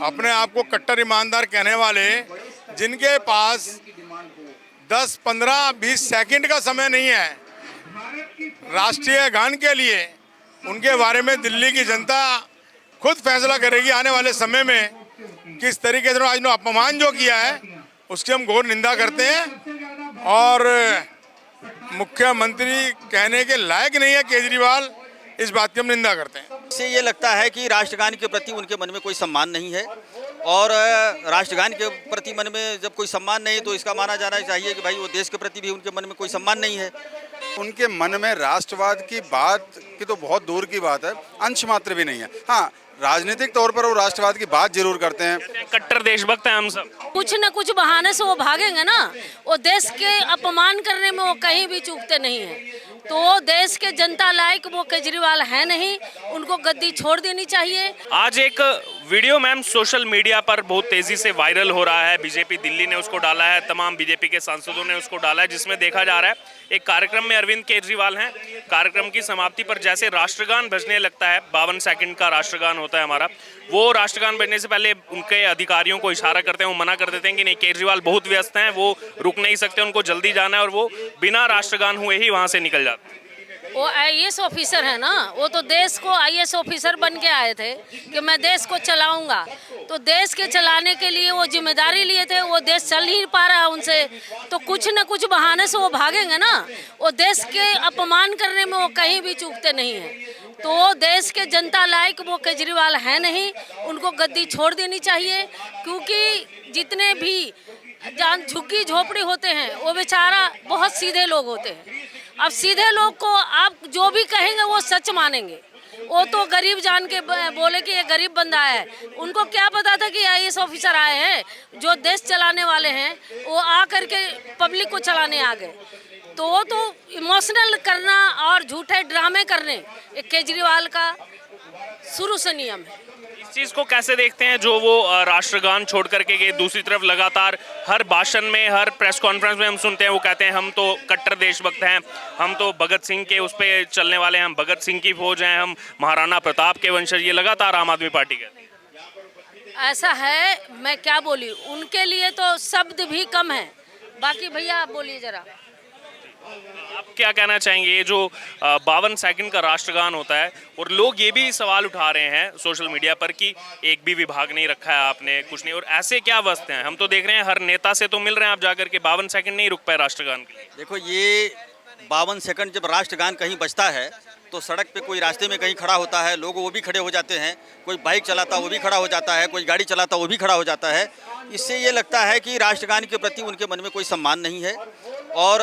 अपने आप को कट्टर ईमानदार कहने वाले, जिनके पास 10, 15, 20 सेकंड का समय नहीं है राष्ट्रीय गान के लिए, उनके बारे में दिल्ली की जनता खुद फैसला करेगी आने वाले समय में। किस तरीके से आज ने अपमान जो किया है उसकी हम घोर निंदा करते हैं और मुख्यमंत्री कहने के लायक नहीं है केजरीवाल, इस बात की हम निंदा करते हैं। इससे ये लगता है कि राष्ट्रगान के प्रति उनके मन में कोई सम्मान नहीं है और राष्ट्रगान के प्रति मन में जब कोई सम्मान नहीं तो इसका माना जाना चाहिए कि भाई वो देश के प्रति भी उनके मन में कोई सम्मान नहीं है। उनके मन में राष्ट्रवाद की बात की तो बहुत दूर की बात है, अंश मात्र भी नहीं है। हाँ, राजनीतिक तौर पर वो राष्ट्रवाद की बात जरूर करते हैं। कट्टर देशभक्त हैं हम सब। कुछ न कुछ बहाने से वो भागेंगे ना, वो देश के अपमान करने में वो कहीं भी चूकते नहीं हैं। तो वो देश के जनता लायक वो केजरीवाल है नहीं, उनको गद्दी छोड़ देनी चाहिए। आज एक वीडियो मैम सोशल मीडिया पर बहुत तेजी से वायरल हो रहा है। बीजेपी दिल्ली ने उसको डाला है, तमाम बीजेपी के सांसदों ने उसको डाला है, जिसमें देखा जा रहा है एक कार्यक्रम में अरविंद केजरीवाल हैं। कार्यक्रम की समाप्ति पर जैसे राष्ट्रगान बजने लगता है, 52 सेकंड का राष्ट्रगान होता है हमारा, वो राष्ट्रगान बजने से पहले उनके अधिकारियों को इशारा करते हैं, वो मना कर देते हैं कि नहीं, केजरीवाल बहुत व्यस्त हैं, वो रुक नहीं सकते, उनको जल्दी जाना है, और वो बिना राष्ट्रगान हुए ही वहाँ से निकल जाते हैं। वो आईएएस ऑफिसर है ना, वो तो देश को आईएएस ऑफिसर बन के आए थे कि मैं देश को चलाऊंगा। तो देश के चलाने के लिए वो जिम्मेदारी लिए थे, वो देश चल नहीं पा रहा उनसे, तो कुछ न कुछ बहाने से वो भागेंगे ना। वो देश के अपमान करने में वो कहीं भी चूकते नहीं हैं। तो वो देश के जनता लायक वो केजरीवाल है नहीं, उनको गद्दी छोड़ देनी चाहिए। क्योंकि जितने भी झुग्गी झोपड़ी होते हैं वो बेचारा बहुत सीधे लोग होते हैं। अब सीधे लोग को आप जो भी कहेंगे वो सच मानेंगे। वो तो गरीब जान के बोले कि ये गरीब बंदा है, उनको क्या पता था कि आईएएस ऑफिसर आए हैं जो देश चलाने वाले हैं, वो आ करके पब्लिक को चलाने आ गए। तो वो तो इमोशनल करना और झूठे ड्रामे करने एक केजरीवाल का शुरू से नियम है। इस चीज़ को कैसे देखते हैं जो वो राष्ट्रगान छोड़ करके गए? दूसरी तरफ लगातार हर भाषण में, हर प्रेस कॉन्फ्रेंस में हम सुनते हैं वो कहते हैं हम तो कट्टर देशभक्त हैं, हम तो भगत सिंह के उस पर चलने वाले हैं, हम भगत सिंह की फौज हैं, हम महाराणा प्रताप के वंशज, ये लगातार आम आदमी पार्टी कहती है। ऐसा है, मैं क्या बोली, उनके लिए तो शब्द भी कम है। बाकी भैया आप बोलिए जरा। आप क्या कहना चाहेंगे? ये जो 52 सेकंड का राष्ट्रगान होता है और लोग ये भी सवाल उठा रहे हैं सोशल मीडिया पर कि एक भी विभाग नहीं रखा है आपने, कुछ नहीं, और ऐसे क्या वस्ते हैं? हम तो देख रहे हैं हर नेता से तो मिल रहे हैं आप जाकर के, 52 सेकंड नहीं रुक पाए राष्ट्रगान के लिए। देखो, ये 52 सेकंड जब राष्ट्रगान कहीं बजता है तो सड़क पे कोई रास्ते में कहीं खड़ा होता है, लोग वो भी खड़े हो जाते हैं, कोई बाइक चलाता वो भी खड़ा हो जाता है, कोई गाड़ी चलाता वो भी खड़ा हो जाता है। इससे ये लगता है कि राष्ट्रगान के प्रति उनके मन में कोई सम्मान नहीं है और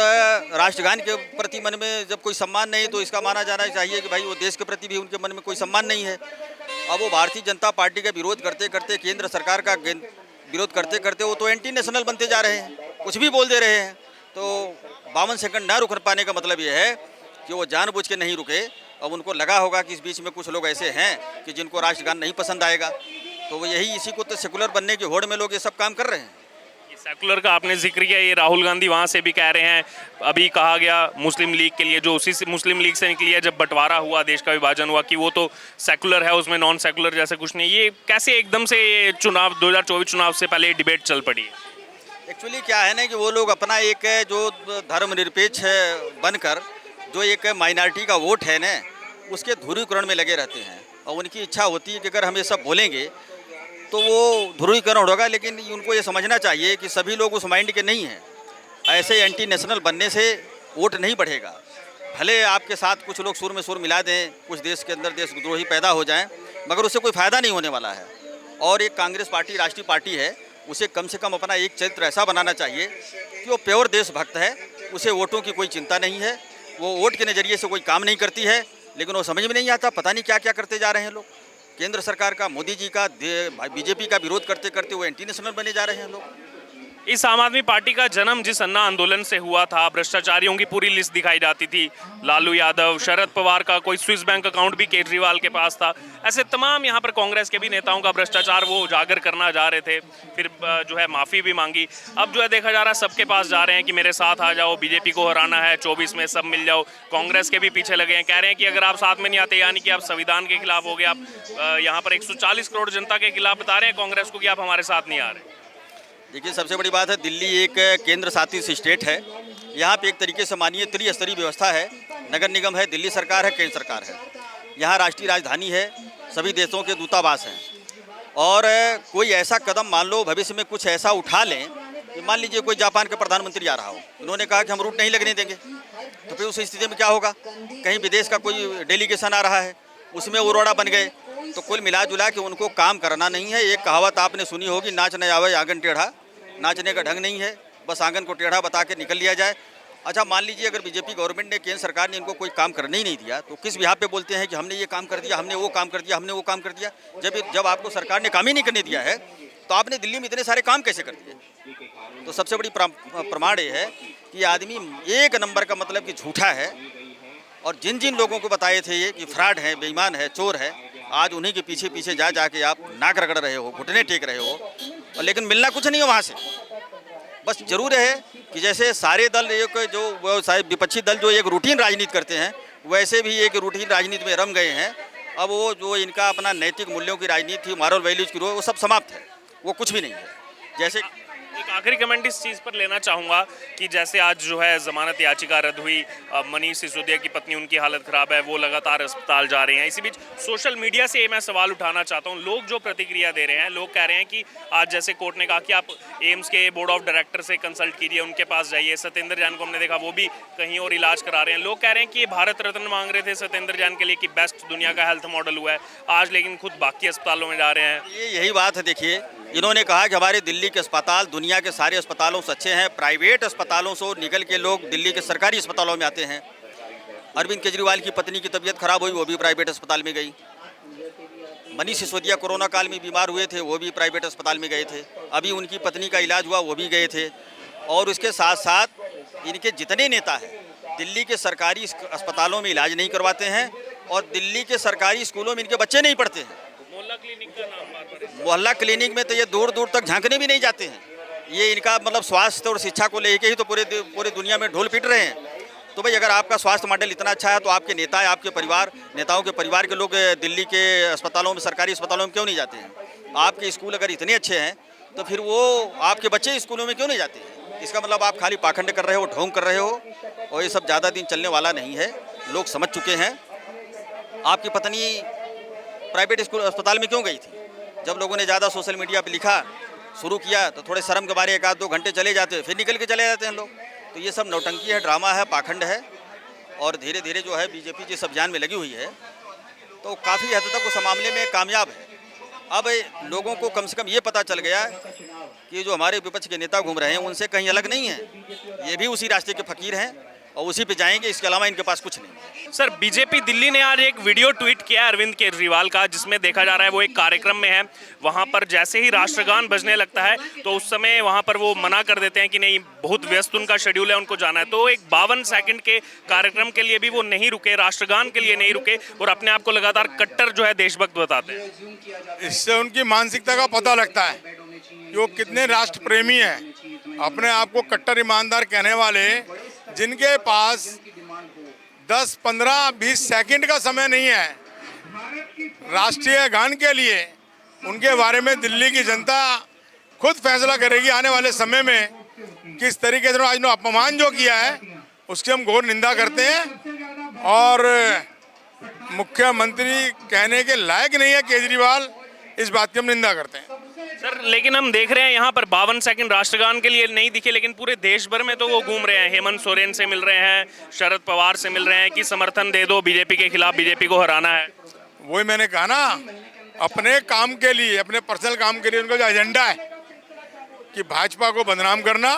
राष्ट्रगान के प्रति मन में जब कोई सम्मान नहीं तो इसका माना जाना चाहिए कि भाई वो देश के प्रति भी उनके मन में कोई सम्मान नहीं है। अब वो भारतीय जनता पार्टी का विरोध करते करते, केंद्र सरकार का विरोध करते करते वो तो एंटी नेशनल बनते जा रहे हैं, कुछ भी बोल दे रहे हैं। तो 52 सेकंड ना रुक पाने का मतलब ये है कि वो जानबूझ के नहीं रुके। अब उनको लगा होगा कि इस बीच में कुछ लोग ऐसे हैं कि जिनको राष्ट्रगान नहीं पसंद आएगा, तो वो यही इसी को तो सेकुलर बनने की होड़ में लोग ये सब काम कर रहे हैं। सेकुलर का आपने जिक्र किया, ये राहुल गांधी वहाँ से भी कह रहे हैं, अभी कहा गया मुस्लिम लीग के लिए, जो उसी से मुस्लिम लीग से निकली है जब बंटवारा हुआ, देश का विभाजन हुआ, कि वो तो सेकुलर है, उसमें नॉन सेकुलर जैसा कुछ नहीं। ये कैसे एकदम से ये चुनाव 2024 चुनाव से पहले डिबेट चल पड़ी है? एक्चुअली क्या है ना कि वो लोग अपना एक जो धर्मनिरपेक्ष बनकर जो एक माइनॉरिटी का वोट है ना, उसके ध्रुवीकरण में लगे रहते हैं और उनकी इच्छा होती है कि अगर हम ये सब बोलेंगे तो वो ध्रुवीकरण होगा। लेकिन उनको ये समझना चाहिए कि सभी लोग उस माइंड के नहीं हैं। ऐसे एंटी नेशनल बनने से वोट नहीं बढ़ेगा। भले आपके साथ कुछ लोग सुर में सुर मिला दें, कुछ देश के अंदर देशद्रोही पैदा हो जाएं, मगर उससे कोई फ़ायदा नहीं होने वाला है। और एक कांग्रेस पार्टी राष्ट्रीय पार्टी है, उसे कम से कम अपना एक चरित्र ऐसा बनाना चाहिए कि वो प्योर देशभक्त है, उसे वोटों की कोई चिंता नहीं है, वो वोट के नज़रिए से कोई काम नहीं करती है। लेकिन वो समझ में नहीं आता, पता नहीं क्या क्या करते जा रहे हैं लोग। केंद्र सरकार का, मोदी जी का, बीजेपी का विरोध करते करते वो एंटी नेशनल बने जा रहे हैं लोग। इस आम आदमी पार्टी का जन्म जिस अन्ना आंदोलन से हुआ था, भ्रष्टाचारियों की पूरी लिस्ट दिखाई जाती थी, लालू यादव, शरद पवार का कोई स्विस बैंक अकाउंट भी केजरीवाल के पास था, ऐसे तमाम यहाँ पर कांग्रेस के भी नेताओं का भ्रष्टाचार वो उजागर करना जा रहे थे। फिर जो है माफ़ी भी मांगी। अब जो है देखा जा रहा है सबके पास जा रहे हैं कि मेरे साथ आ जाओ, बीजेपी को हराना है, 24 में सब मिल जाओ। कांग्रेस के भी पीछे लगे हैं, कह रहे हैं कि अगर आप साथ में नहीं आते यानी कि आप संविधान के खिलाफ हो गए। आप यहाँ पर 140 करोड़ जनता के खिलाफ बता रहे हैं कांग्रेस को कि आप हमारे साथ नहीं आ रहे। देखिए, सबसे बड़ी बात है, दिल्ली एक केंद्र शासित स्टेट है। यहाँ पे एक तरीके से मानिए त्रिस्तरीय व्यवस्था है। नगर निगम है, दिल्ली सरकार है, केंद्र सरकार है। यहाँ राष्ट्रीय राजधानी है, सभी देशों के दूतावास हैं। और कोई ऐसा कदम मान लो भविष्य में कुछ ऐसा उठा लें कि मान लीजिए कोई जापान के प्रधानमंत्री आ रहा हो, उन्होंने कहा कि हम रूट नहीं लगने देंगे, तो फिर उस स्थिति में क्या होगा? कहीं विदेश का कोई डेलीगेशन आ रहा है, उसमें वो रोड़ा बन गए। तो कुल मिला जुला के उनको काम करना नहीं है। एक कहावत आपने सुनी होगी, नाच न आवे आंगन टेढ़ा। नाचने का ढंग नहीं है, बस आंगन को टेढ़ा बता के निकल लिया जाए। अच्छा, मान लीजिए अगर बीजेपी गवर्नमेंट ने, केंद्र सरकार ने इनको कोई काम करने ही नहीं दिया, तो किस बिहाफ पे बोलते हैं कि हमने ये काम कर दिया, हमने वो काम कर दिया, हमने वो काम कर दिया? जब आपको सरकार ने काम ही नहीं करने दिया है तो आपने दिल्ली में इतने सारे काम कैसे कर दिए? तो सबसे बड़ी प्रमाण ये है कि आदमी एक नंबर का मतलब कि झूठा है। और जिन जिन लोगों को बताए थे ये कि फ्रॉड है, बेईमान है, चोर है, आज उन्हीं के पीछे पीछे जा जाके आप नाक रगड़ रहे हो, घुटने टेक रहे हो, और लेकिन मिलना कुछ नहीं है वहाँ से। बस जरूर है कि जैसे सारे दल एक जो विपक्षी दल जो एक रूटीन राजनीति करते हैं, वैसे भी एक रूटीन राजनीति में रम गए हैं। अब वो जो इनका अपना नैतिक मूल्यों की राजनीति थी, मॉरल वैल्यूज की, वो सब समाप्त है, वो कुछ भी नहीं है। जैसे एक आखिरी कमेंट इस चीज़ पर लेना चाहूँगा कि जैसे आज जो है ज़मानत याचिका रद्द हुई, मनीष सिसोदिया की पत्नी, उनकी हालत ख़राब है, वो लगातार अस्पताल जा रहे हैं। इसी बीच सोशल मीडिया से मैं सवाल उठाना चाहता हूँ। लोग जो प्रतिक्रिया दे रहे हैं, लोग कह रहे हैं कि आज जैसे कोर्ट ने कहा कि आप एम्स के बोर्ड ऑफ डायरेक्टर से कंसल्ट कीजिए, उनके पास जाइए। सत्येंद्र जैन को हमने देखा, वो भी कहीं और इलाज करा रहे हैं। लोग कह रहे हैं कि ये भारत रत्न मांग रहे थे सत्येंद्र जैन के लिए कि बेस्ट दुनिया का हेल्थ मॉडल हुआ है आज, लेकिन खुद बाकी अस्पतालों में जा रहे हैं। यही बात है। देखिए, इन्होंने कहा कि हमारे दिल्ली के अस्पताल दुनिया के सारे अस्पतालों से अच्छे हैं। प्राइवेट अस्पतालों से निकल के लोग दिल्ली के सरकारी अस्पतालों में आते हैं। अरविंद केजरीवाल की पत्नी की तबीयत खराब हुई, वो भी प्राइवेट अस्पताल में गई। मनीष सिसोदिया कोरोना काल में बीमार हुए थे, वो भी प्राइवेट अस्पताल में गए थे। अभी उनकी पत्नी का इलाज हुआ, वो भी गए थे। और उसके साथ साथ इनके जितने नेता हैं दिल्ली के सरकारी अस्पतालों में इलाज नहीं करवाते हैं, और दिल्ली के सरकारी स्कूलों में इनके बच्चे नहीं पढ़ते हैं। मोहल्ला क्लिनिक का नाम बार-बार है। मोहल्ला क्लिनिक में तो ये दूर दूर तक झांकने भी नहीं जाते हैं। ये इनका मतलब स्वास्थ्य और शिक्षा को लेके ही तो पूरे दुनिया में ढोल पीट रहे हैं। तो भाई, अगर आपका स्वास्थ्य मॉडल इतना अच्छा है तो आपके नेता, आपके परिवार, नेताओं के परिवार के लोग दिल्ली के अस्पतालों में, सरकारी अस्पतालों में क्यों नहीं जाते हैं? आपके स्कूल अगर इतने अच्छे हैं तो फिर वो आपके बच्चे स्कूलों में क्यों नहीं जाते हैं? इसका मतलब आप खाली पाखंड कर रहे हो, ढोंग कर रहे हो, और ये सब ज़्यादा दिन चलने वाला नहीं है। लोग समझ चुके हैं। आपकी पत्नी प्राइवेट स्कूल अस्पताल में क्यों गई थी? जब लोगों ने ज़्यादा सोशल मीडिया पे लिखा शुरू किया तो थोड़े शर्म के बारे 1-2 घंटे चले जाते, फिर निकल के चले जाते हैं लोग। तो ये सब नौटंकी है, ड्रामा है, पाखंड है। और धीरे धीरे जो है बीजेपी जिस अभियान में लगी हुई है तो काफ़ी हद तक उस मामले में कामयाब है। अब लोगों को कम से कम ये पता चल गया कि जो हमारे विपक्ष के नेता घूम रहे हैं उनसे कहीं अलग नहीं है। ये भी उसी रास्ते के फकीर हैं और उसी पे जाएंगे, इसके अलावा इनके पास कुछ नहीं। सर, बीजेपी दिल्ली ने आज एक वीडियो ट्वीट किया अरविंद केजरीवाल का, जिसमें देखा जा रहा है वो एक कार्यक्रम में है। वहां पर जैसे ही राष्ट्रगान बजने लगता है तो उस समय वहां पर वो मना कर देते हैं कि नहीं, बहुत व्यस्त उनका शेड्यूल है, उनको जाना है। तो एक 52 सेकंड के कार्यक्रम के लिए भी वो नहीं रुके, राष्ट्रगान के लिए नहीं रुके, और अपने आप को लगातार कट्टर जो है देशभक्त बताते हैं। इससे उनकी मानसिकता का पता लगता है कि वो कितने राष्ट्र प्रेमी हैं। अपने आप को कट्टर ईमानदार कहने वाले, जिनके पास 10, 15, 20 सेकंड का समय नहीं है राष्ट्रीय गान के लिए, उनके बारे में दिल्ली की जनता खुद फैसला करेगी आने वाले समय में किस तरीके से। आज ने अपमान जो किया है उसकी हम घोर निंदा करते हैं, और मुख्यमंत्री कहने के लायक नहीं है केजरीवाल, इस बात की हम निंदा करते हैं। सर, लेकिन हम देख रहे हैं यहाँ पर 52 सेकंड राष्ट्रगान के लिए नहीं दिखे, लेकिन पूरे देश भर में तो वो घूम रहे हैं। हेमंत सोरेन से मिल रहे हैं, शरद पवार से मिल रहे हैं कि समर्थन दे दो, बीजेपी के खिलाफ, बीजेपी को हराना है। वही मैंने कहा ना, अपने काम के लिए, अपने पर्सनल काम के लिए उनका जो एजेंडा है कि भाजपा को बदनाम करना,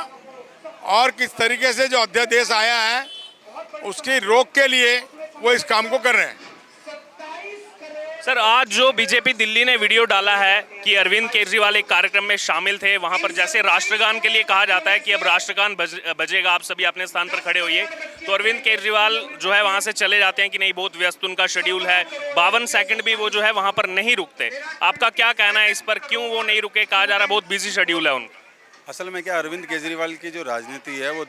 और किस तरीके से जो अध्यादेश आया है उसकी रोक के लिए वो इस काम को कर रहे हैं। सर आज जो बीजेपी दिल्ली ने वीडियो डाला है कि अरविंद केजरीवाल एक कार्यक्रम में शामिल थे, वहां पर जैसे राष्ट्रगान के लिए कहा जाता है कि अब राष्ट्रगान बजेगा, आप सभी अपने स्थान पर खड़े होइए, तो अरविंद केजरीवाल जो है वहां से चले जाते हैं कि नहीं बहुत व्यस्त उनका शेड्यूल है, 52 सेकंड भी वो जो है वहां पर नहीं रुकते। आपका क्या कहना है इस पर, क्यों वो नहीं रुके? कहा जा रहा है बहुत बिजी शेड्यूल है उनका। असल में क्या, अरविंद केजरीवाल की जो राजनीति है वो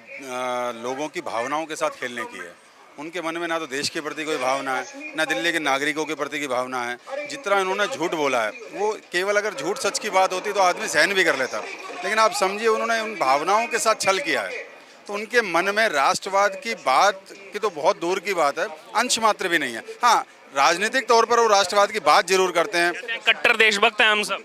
लोगों की भावनाओं के साथ खेलने की है। उनके मन में ना तो देश के प्रति कोई भावना है, ना दिल्ली के नागरिकों के प्रति की भावना है। जितना इन्होंने झूठ बोला है, वो केवल अगर झूठ सच की बात होती तो आदमी सहन भी कर लेता, लेकिन आप समझिए उन्होंने उन भावनाओं के साथ छल किया है। तो उनके मन में राष्ट्रवाद की बात की तो बहुत दूर की बात है, अंश मात्र भी नहीं है। हाँ, राजनीतिक तौर पर वो राष्ट्रवाद की बात जरूर करते हैं। कट्टर देशभक्त हैं हम सब,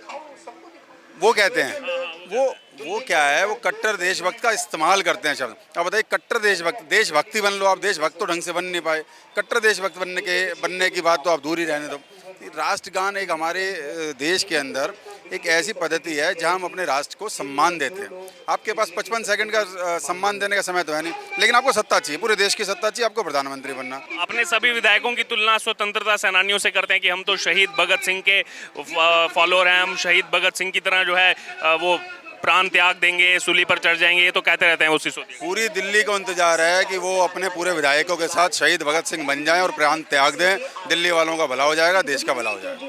वो कहते हैं। वो क्या है, वो कट्टर देशभक्त का इस्तेमाल करते हैं शब्द। अब बताइए, कट्टर देशभक्ति बन लो आप, देशभक्त तो ढंग से बन नहीं पाए, कट्टर देशभक्त बनने की बात तो आप दूर ही रहने दो। राष्ट्रगान एक हमारे देश के अंदर एक ऐसी पद्धति है जहां हम अपने राष्ट्र को सम्मान देते हैं। आपके पास 55 सेकंड का सम्मान देने का समय तो है नहीं, लेकिन आपको सत्ता चाहिए, पूरे देश की सत्ता चाहिए, आपको प्रधानमंत्री बनना। अपने सभी विधायकों की तुलना स्वतंत्रता सेनानियों से करते हैं कि हम तो शहीद भगत सिंह के फॉलोअर हैं, हम शहीद भगत सिंह की तरह जो है वो प्राण त्याग देंगे, सूली पर चढ़ जाएंगे, ये तो कहते रहते हैं उसी सोच। पूरी दिल्ली को इंतजार है कि वो अपने पूरे विधायकों के साथ शहीद भगत सिंह बन जाएं और प्राण त्याग दें। दिल्ली वालों का भला हो जाएगा, देश का भला हो जाएगा।